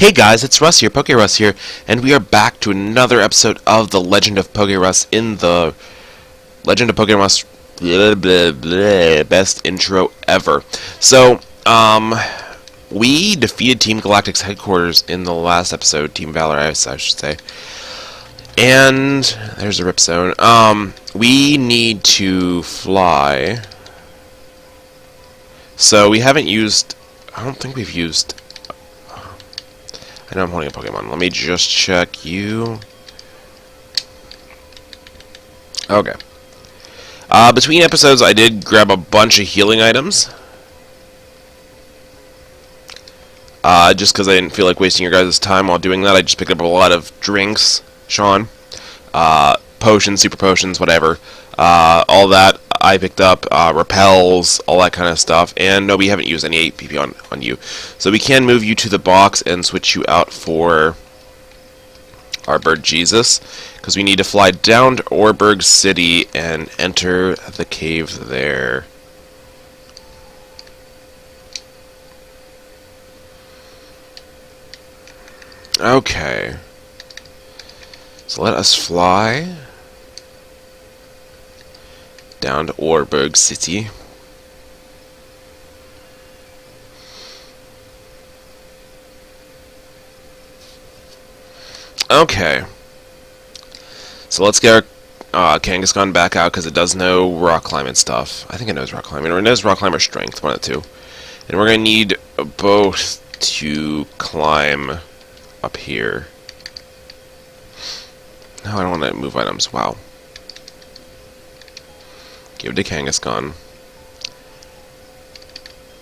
Hey guys, it's Russ here, Pokeruss here, and we are back to another episode of The Legend of Pokeruss in the Legend of Pokeruss best intro ever. So, we defeated Team Galactic's headquarters in the last episode, Team Valorize, I should say. And there's a rip zone. We need to fly. So we haven't used, I don't think we've used, I know I'm holding a Pokemon. Let me just check you. Okay. Between episodes, I did grab a bunch of healing items. Just because I didn't feel like wasting your guys' time while doing that, I just picked up a lot of drinks, Sean. Potions, super potions, whatever. All that I picked up, repels, all that kind of stuff. And no, we haven't used any APP on you. So we can move you to the box and switch you out for our bird Jesus. Because we need to fly down to Orberg City and enter the cave there. Okay. So let us fly down to Orberg City. Okay. So let's get our Kangaskhan back out because it does know rock climbing stuff. I think it knows rock climbing, or it knows rock climber strength, one of the two. And we're going to need both to climb up here. No, I don't want to move items. Wow. Give it to Kangaskhan.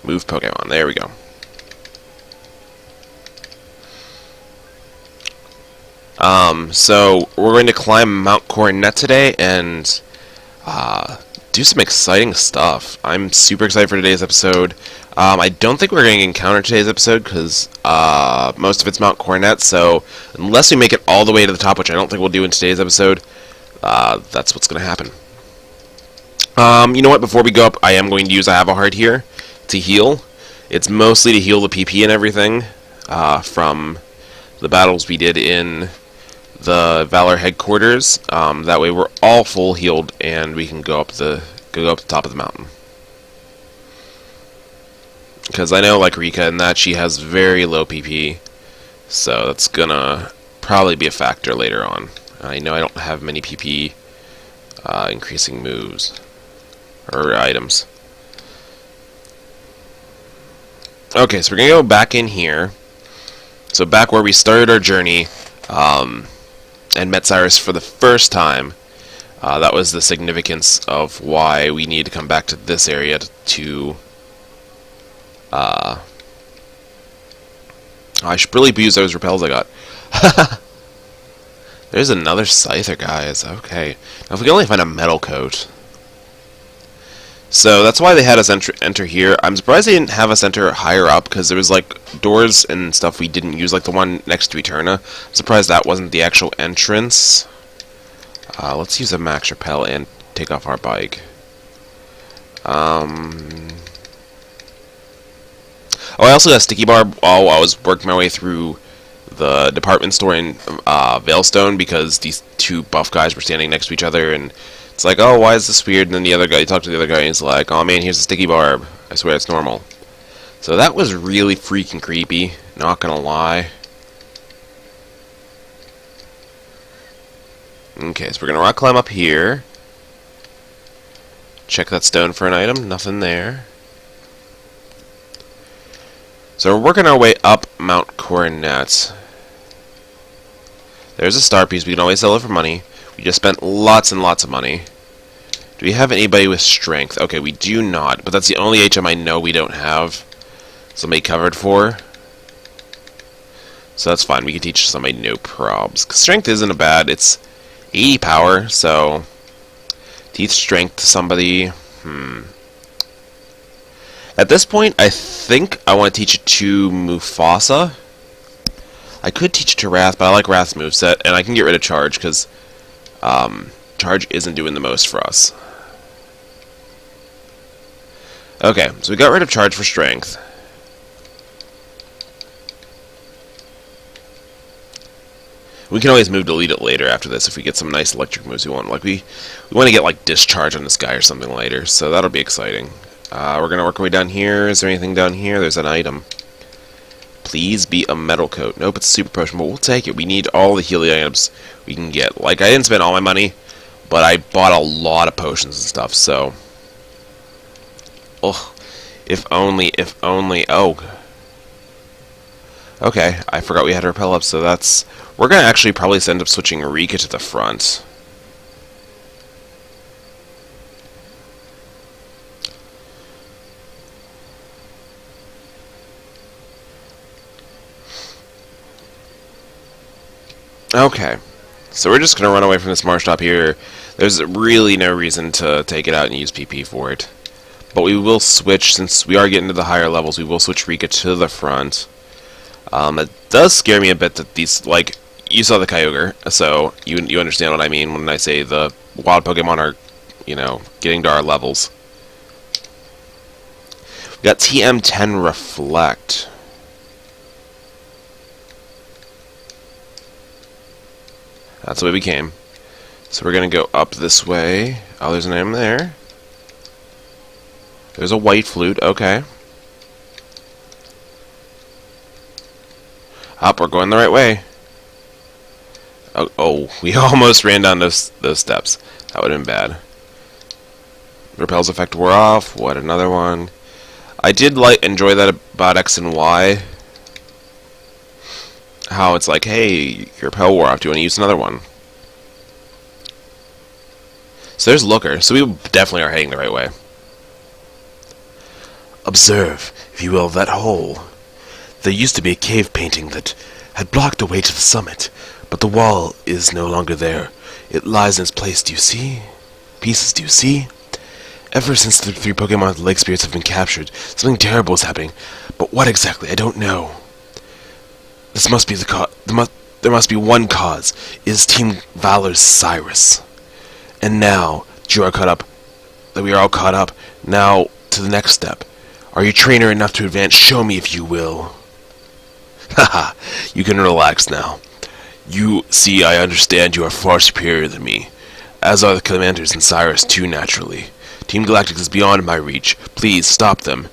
Move Pokemon. There we go. So we're going to climb Mount Coronet today and do some exciting stuff. I'm super excited for today's episode. I don't think we're going to encounter today's episode because most of it's Mount Coronet, so unless we make it all the way to the top, which I don't think we'll do in today's episode, that's what's going to happen. You know what? Before we go up, I am going to use I Have a Heart here to heal. It's mostly to heal the PP and everything from the battles we did in the Valor headquarters. That way, we're all full healed, and we can go up the top of the mountain. Because I know, like Rika and that, she has very low PP, so that's gonna probably be a factor later on. I know I don't have many PP increasing moves or items. Okay, so we're gonna go back in here. So back where we started our journey, and met Cyrus for the first time. That was the significance of why we need to come back to this area to I should really use those repels I got. There's another Scyther, guys. Okay. Now, if we can only find a metal coat. So, that's why they had us enter here. I'm surprised they didn't have us enter higher up, because there was, like, doors and stuff we didn't use, like the one next to Eterna. I'm surprised that wasn't the actual entrance. Let's use a max repel and take off our bike. Oh, I also got a sticky barb while I was working my way through the department store in Veilstone, because these two buff guys were standing next to each other, and it's like, oh, why is this weird? And then the other guy, you talk to the other guy, and he's like, oh man, here's a sticky barb. I swear it's normal. So that was really freaking creepy, not gonna lie. Okay, so we're gonna rock climb up here. Check that stone for an item, nothing there. So we're working our way up Mount Coronet. There's a star piece. We can always sell it for money. We just spent lots and lots of money. Do we have anybody with strength? Okay, we do not. But that's the only HM I know we don't have somebody covered for. So that's fine. We can teach somebody no probs. 'Cause strength isn't a bad. It's 80 power, so teach strength to somebody. At this point, I think I want to teach it to Mufasa. I could teach it to Wrath, but I like Wrath's moveset, and I can get rid of Charge, because Charge isn't doing the most for us. Okay, so we got rid of Charge for Strength. We can always move delete it later after this if we get some nice electric moves we want. Like we want to get like discharge on this guy or something later, so that'll be exciting. We're gonna work our way down here. Is there anything down here? There's an item. Please be a metal coat. Nope, it's a super potion, but we'll take it. We need all the healing items we can get. Like, I didn't spend all my money, but I bought a lot of potions and stuff, so... Ugh. If only, oh. Okay, I forgot we had to repel up, so that's... We're gonna actually probably end up switching Rika to the front. Okay, so we're just going to run away from this marsh top here. There's really no reason to take it out and use PP for it. But we will switch, since we are getting to the higher levels, we will switch Rika to the front. It does scare me a bit that these, like, you saw the Kyogre, so you understand what I mean when I say the wild Pokemon are, you know, getting to our levels. We got TM10 Reflect. That's the way we came. So we're going to go up this way. Oh, there's an item there. There's a white flute. Okay. Up, we're going the right way. Oh, we almost ran down those steps. That would have been bad. Repel's effect wore off. What, another one? I did enjoy that about X and Y. How it's like, hey, your repel wore off. Do you want to use another one? So there's Looker. So we definitely are heading the right way. Observe, if you will, that hole. There used to be a cave painting that had blocked the way to the summit, but the wall is no longer there. It lies in its place, do you see? Pieces, do you see? Ever since the 3 Pokemon Lake Spirits have been captured, something terrible is happening. But what exactly? I don't know. This must be the cause. There must be one cause. It is Team Valor's Cyrus. And now, we are all caught up. Now, to the next step. Are you trainer enough to advance? Show me if you will. Haha, you can relax now. You see, I understand you are far superior than me. As are the commanders and Cyrus too, naturally. Team Galactic is beyond my reach. Please, stop them.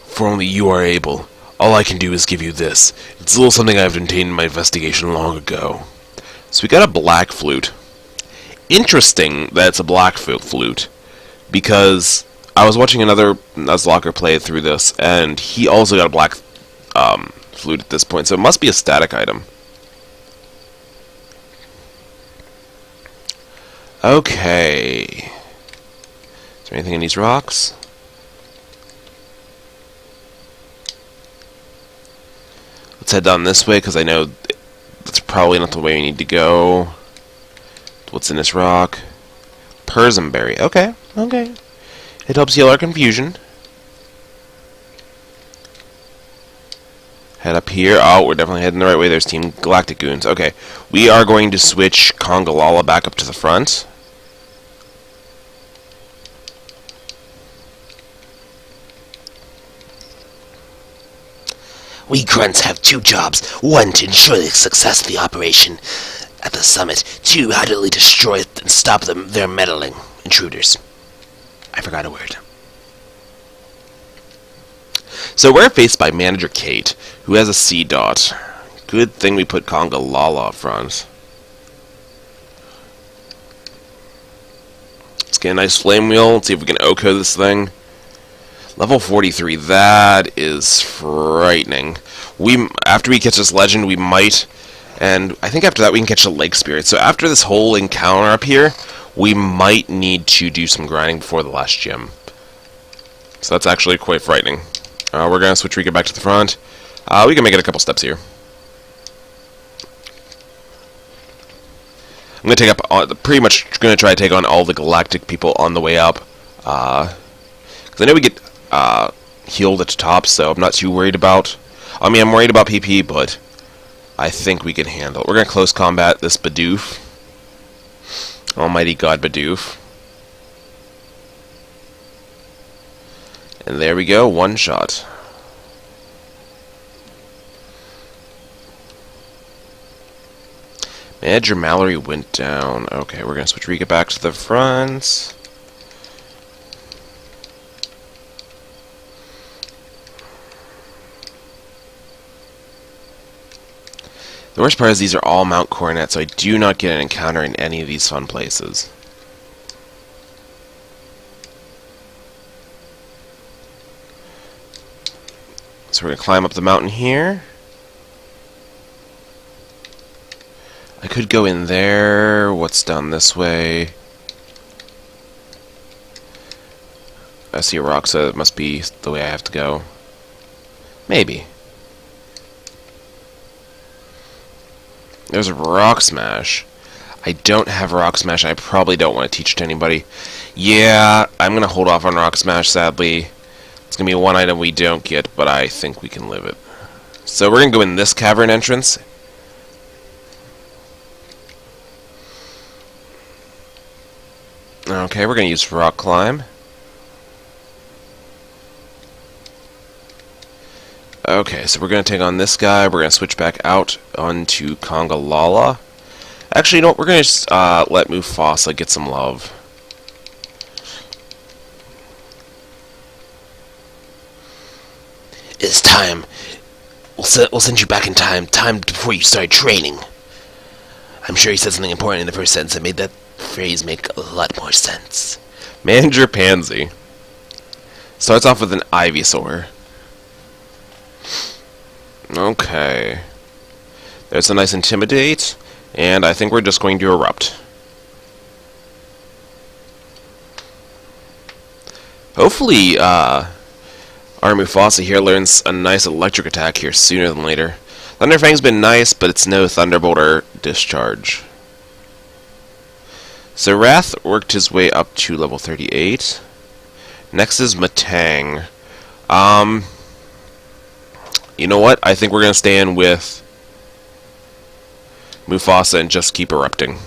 For only you are able. All I can do is give you this. It's a little something I've obtained in my investigation long ago. So we got a black flute. Interesting that it's a black flute, because I was watching another Nuzlocke play through this, and he also got a black flute at this point, so it must be a static item. Okay. Is there anything in these rocks? Let's head down this way, because I know that's probably not the way we need to go. What's in this rock? Persimberry. Okay, okay. It helps heal our confusion. Head up here. Oh, we're definitely heading the right way. There's Team Galactic Goons. Okay, we are going to switch Congalala back up to the front. We grunts have 2 jobs. 1, to ensure the success of the operation at the summit. 2, utterly destroy and stop their meddling intruders. I forgot a word. So we're faced by Manager Kate, who has a C dot. Good thing we put Congalala up front. Let's get a nice flame wheel. Let's see if we can OHKO this thing. Level 43. That is frightening. After we catch this legend, we might, and I think after that we can catch a lake spirit. So after this whole encounter up here, we might need to do some grinding before the last gym. So that's actually quite frightening. We're going to switch Rika back to the front. We can make it a couple steps here. I'm going to take up, pretty much going to try to take on all the galactic people on the way up. Because I know we get healed at the top, so I'm not too worried about... I mean, I'm worried about PP, but I think we can handle it. We're going to close combat this Bidoof. Almighty God Bidoof. And there we go, 1 shot. Manager Mallory went down. Okay, we're gonna switch Rika back to the front. The worst part is these are all Mount Coronet, so I do not get an encounter in any of these fun places. So we're going to climb up the mountain here. I could go in there. What's down this way? I see a rock, so it must be the way I have to go. Maybe. There's a Rock Smash. I don't have Rock Smash, and I probably don't want to teach it to anybody. Yeah, I'm going to hold off on Rock Smash, sadly. It's going to be one item we don't get, but I think we can live it. So we're going to go in this cavern entrance. Okay, we're going to use Rock Climb. Okay, so we're going to take on this guy. We're going to switch back out onto Congalala. Actually, you know what? We're going to just let Mufasa get some love. It's time. We'll send you back in time. Time before you start training. I'm sure he said something important in the first sentence that made that phrase make a lot more sense. Manager Pansy. Starts off with an Ivysaur. Okay. There's a nice Intimidate, and I think we're just going to Erupt. Hopefully, our Mufasa here learns a nice electric attack here sooner than later. Thunderfang's been nice, but it's no Thunderbolt or Discharge. So Wrath worked his way up to level 38. Next is Matang. You know what? I think we're going to stay in with Mufasa and just keep erupting.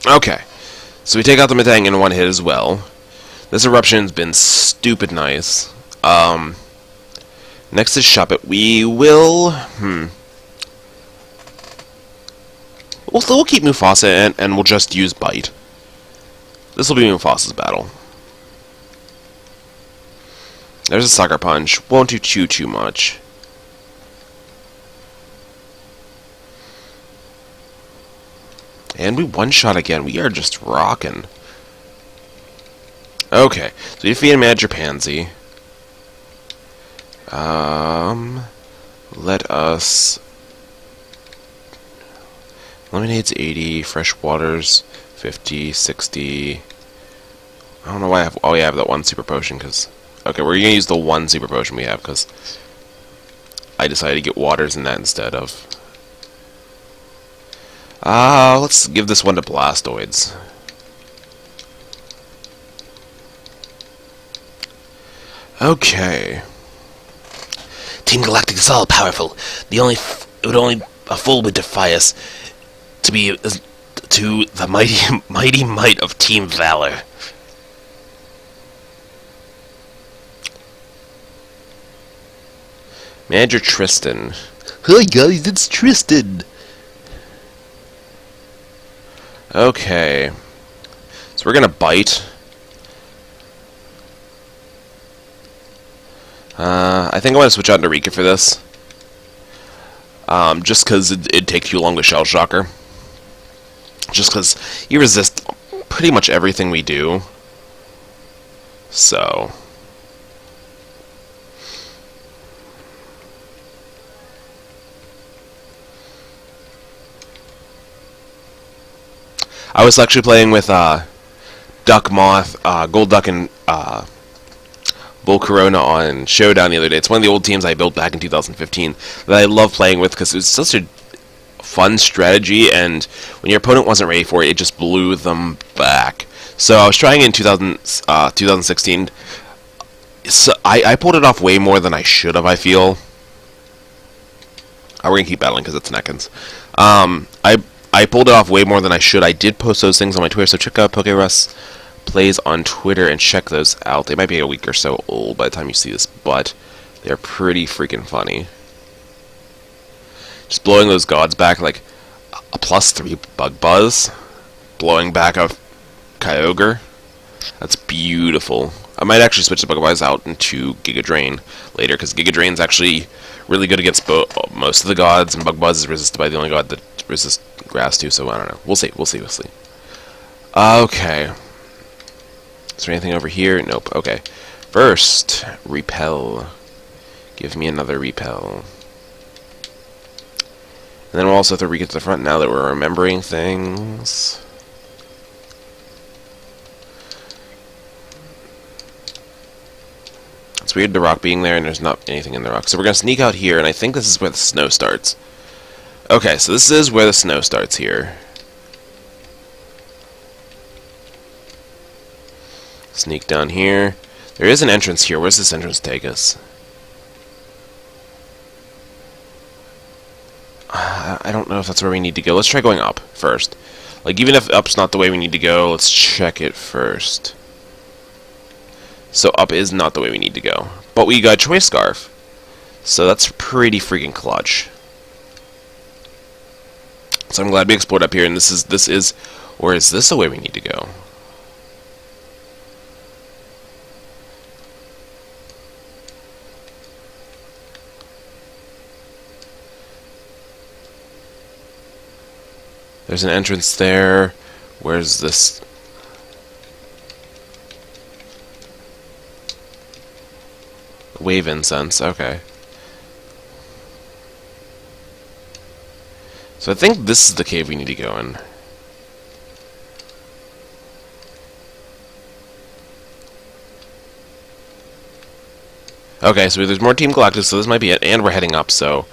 Okay. So we take out the Matang in one hit as well. This eruption's been stupid nice. Next is Shuppet. We will... We'll keep Mufasa and we'll just use Bite. This will be Mufasa's battle. There's a Sucker Punch. Won't do too much. And we one-shot again. We are just rocking. Okay, so we defeated Manager Pansy. Let us... Lemonade's 80, Fresh Water's 50, 60... I don't know why I have... Oh, yeah, I have that one Super Potion, because... Okay, we're gonna use the one Super Potion we have, because... I decided to get Waters in that instead of... let's give this one to Blastoids. Okay. Team Galactic is all powerful. It would only a fool would defy us to be to the mighty might of Team Valor. Manager Tristan. Hi guys, it's Tristan. Okay. So we're gonna Bite. I think I'm going to switch out to Rika for this. Just because it'd take too long with Shell Shocker. Just because you resist pretty much everything we do. So... I was actually playing with Duck Moth, Gold Duck, and Bull Corona on Showdown the other day. It's one of the old teams I built back in 2015 that I love playing with because it was such a fun strategy, and when your opponent wasn't ready for it, it just blew them back. So I was trying in 2016. So I pulled it off way more than I should have, I feel. We're going to keep battling because it's Neckens. I I pulled it off way more than I should. I did post those things on my Twitter, so check out Pokeruss Plays on Twitter and check those out. They might be a week or so old by the time you see this, but they're pretty freaking funny. Just blowing those gods back like a +3 Bug Buzz, blowing back a Kyogre. That's beautiful. I might actually switch the Bug Buzz out into Giga Drain later, because Giga Drain's actually really good against most of the gods, and Bug Buzz is resisted by the only god that resists grass too, so I don't know. We'll see. Okay. Is there anything over here? Nope. Okay. First, Repel. Give me another Repel. And then we'll also have to re-get to the front now that we're remembering things. It's weird the rock being there and there's not anything in the rock. So we're going to sneak out here, and I think this is where the snow starts. Okay, so this is where the snow starts here. Sneak down here. There is an entrance here. Where's this entrance take us? I don't know if that's where we need to go. Let's try going up first. Like, even if up's not the way we need to go, let's check it first. So up is not the way we need to go. But we got Choice Scarf. So that's pretty freaking clutch. So I'm glad we explored up here, and this is, or is this the way we need to go? There's an entrance there. Where's this? Wave incense, okay. So I think this is the cave we need to go in. Okay, so there's more Team Galactus, so this might be it, and we're heading up, so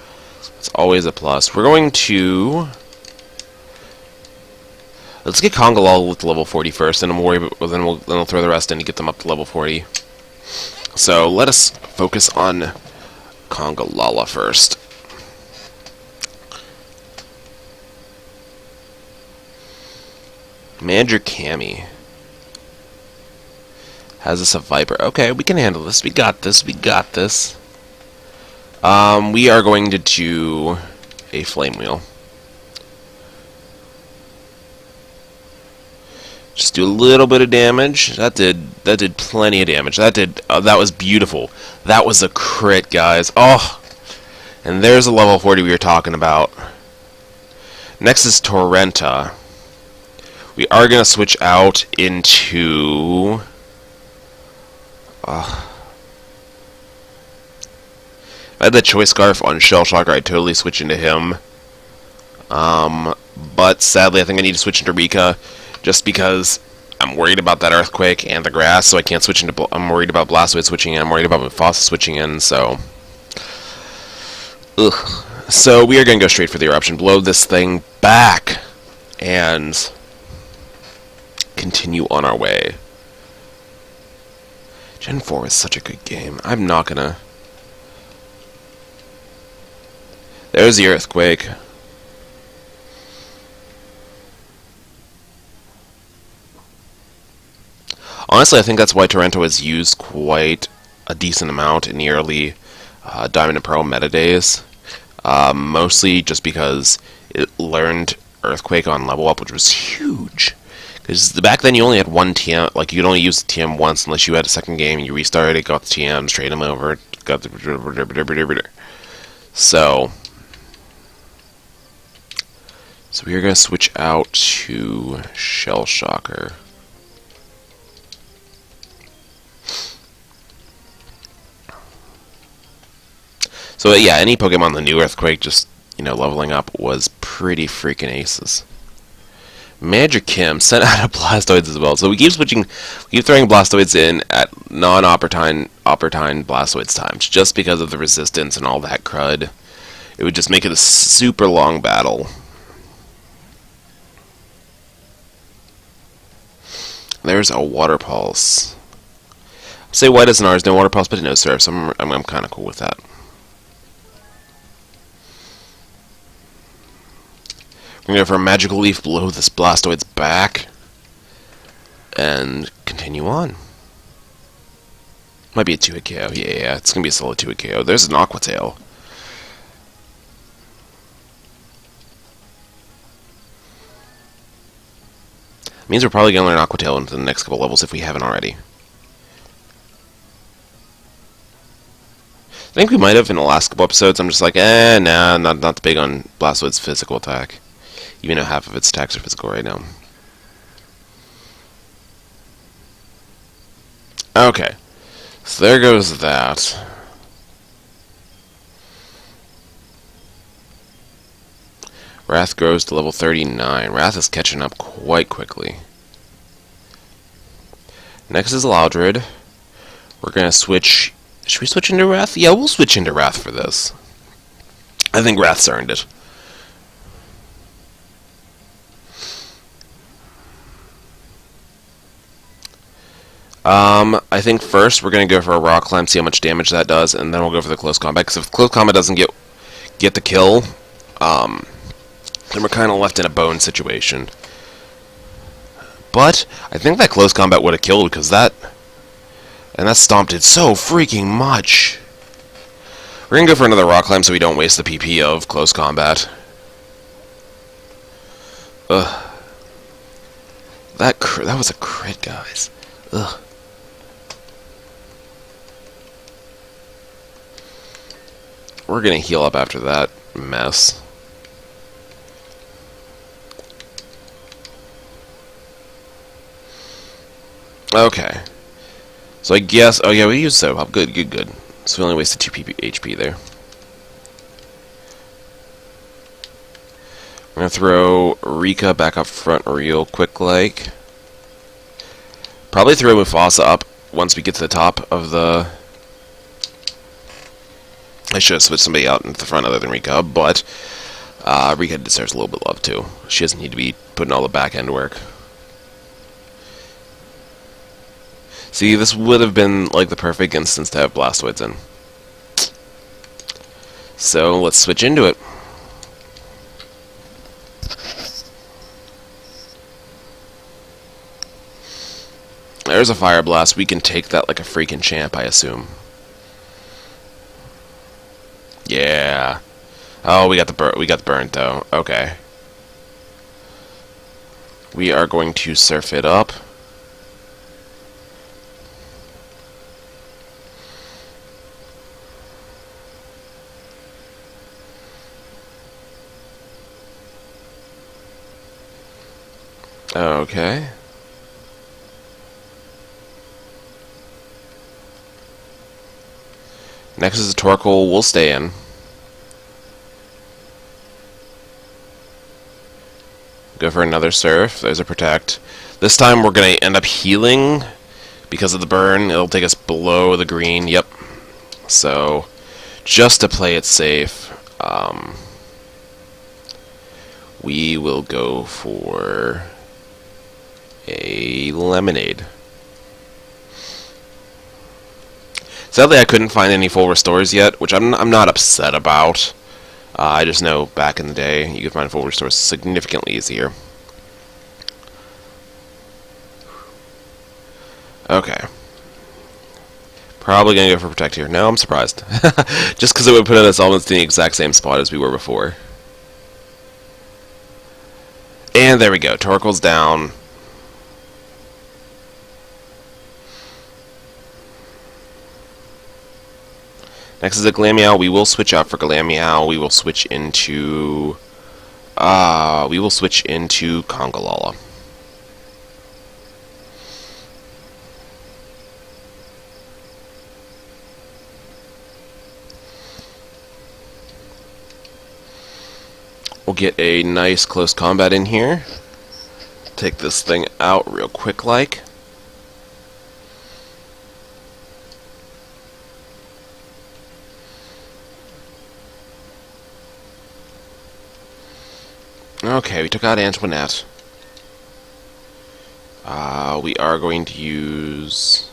it's always a plus. We're going to... Let's get Congalol with level 40 first, and then we'll throw the rest in to get them up to level 40. So let us focus on Congalala first. Manager Cammy has us a Viper. Okay, we can handle this. We got this. We are going to do a Flame Wheel. Just do a little bit of damage. That did plenty of damage. That was beautiful. That was a crit, guys. Oh, and there's a level 40 we were talking about. Next is Torrenta. We are gonna switch out into. If I had the Choice Scarf on Shell Shocker, I'd totally switch into him. But sadly, I think I need to switch into Rika. Just because I'm worried about that Earthquake and the grass, so I can't switch into... I'm worried about Blastoise switching in, I'm worried about Mufasa switching in, so... Ugh. So we are going to go straight for the Eruption, blow this thing back, and continue on our way. Gen 4 is such a good game. I'm not gonna... There's the Earthquake. Honestly, I think that's why Torrenta was used quite a decent amount in the early Diamond and Pearl meta days. Mostly just because it learned Earthquake on level up, which was huge. Because back then you only had one TM, like you could only use the TM once unless you had a second game and you restarted it, got the TMs, traded them over, got the... So we are going to switch out to Shell Shocker. So yeah, any Pokemon in the new Earthquake, just, you know, leveling up was pretty freaking aces. Magic Kim sent out a Blastoids as well. So we keep throwing Blastoids in at non-Opportune Blastoids times, just because of the resistance and all that crud. It would just make it a super long battle. There's a Water Pulse. I'll say White as an ours, no Water Pulse, but no Surf, so I'm kind of cool with that. We're gonna go for a magical leaf below this Blastoide's back. And continue on. Might be a 2-hit KO. Yeah, it's gonna be a solid 2-hit KO. There's an Aqua Tail. Means we're probably gonna learn Aqua Tail into the next couple levels if we haven't already. I think we might have in the last couple episodes. I'm just like, nah, not big on Blastoide's physical attack. Even though half of its attacks are physical right now. Okay. So there goes that. Wrath grows to level 39. Wrath is catching up quite quickly. Next is Loudred. We're gonna switch. Should we switch into Wrath? Yeah, we'll switch into Wrath for this. I think Wrath's earned it. I think first we're gonna go for a Rock Climb, see how much damage that does, and then we'll go for the Close Combat. Because if Close Combat doesn't get the kill, then we're kind of left in a bone situation. But I think that Close Combat would have killed because that stomped it so freaking much. We're gonna go for another Rock Climb so we don't waste the PP of Close Combat. Ugh. That was a crit, guys. Ugh. We're gonna heal up after that mess. Okay. So I guess... Oh yeah, we used Soap Up. Good. So we only wasted 2 HP there. We're gonna throw Rika back up front real quick like. Probably throw Mufasa up once we get to the top of the... I should have switched somebody out into the front other than Rika, but Rika deserves a little bit of love too. She doesn't need to be putting all the back end work. See, this would have been like the perfect instance to have Blastoids in. So let's switch into it. There's a Fire Blast. We can take that like a freaking champ, I assume. Yeah. Oh, we got the burn though. Okay. We are going to surf it up. Okay. Next is a Torkoal. We'll stay in. Go for another Surf. There's a Protect. This time we're going to end up healing because of the burn. It'll take us below the green. Yep. So, just to play it safe, we will go for a Lemonade. Sadly, I couldn't find any full restores yet, which I'm not upset about. I just know back in the day you could find full restores significantly easier. Okay. Probably gonna go for Protect here. No, I'm surprised. Just because it would put us almost in the exact same spot as we were before. And there we go. Torkoal's down. Next is a Glameow. We will switch out for Glameow. We will switch into Congalala. We'll get a nice close combat in here. Take this thing out real quick like. Okay, we took out Antoinette. We are going to use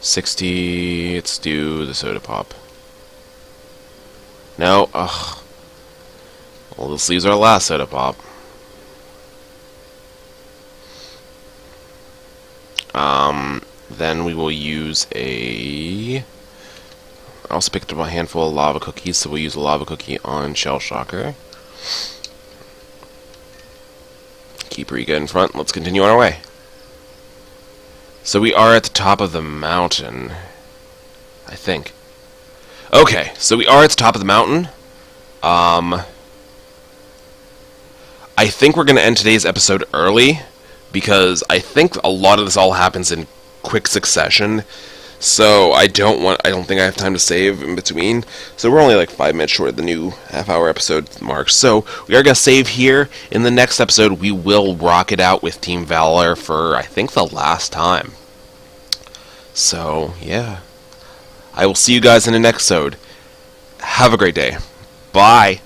60. Let's do the Soda Pop. No, ugh. Well, this leaves our last soda pop. Then we will use a... I also picked up a handful of lava cookies, so we'll use a lava cookie on Shell Shocker. Keep Rika in front. Let's continue on our way. So we are at the top of the mountain, I think. Okay, so we are at the top of the mountain. I think we're going to end today's episode early, because I think a lot of this all happens in quick succession. So I don't think I have time to save in between. So we're only like 5 minutes short of the new half-hour episode mark. So we are going to save here. In the next episode, we will rock it out with Team Valor for, I think, the last time. So, yeah. I will see you guys in the next episode. Have a great day. Bye.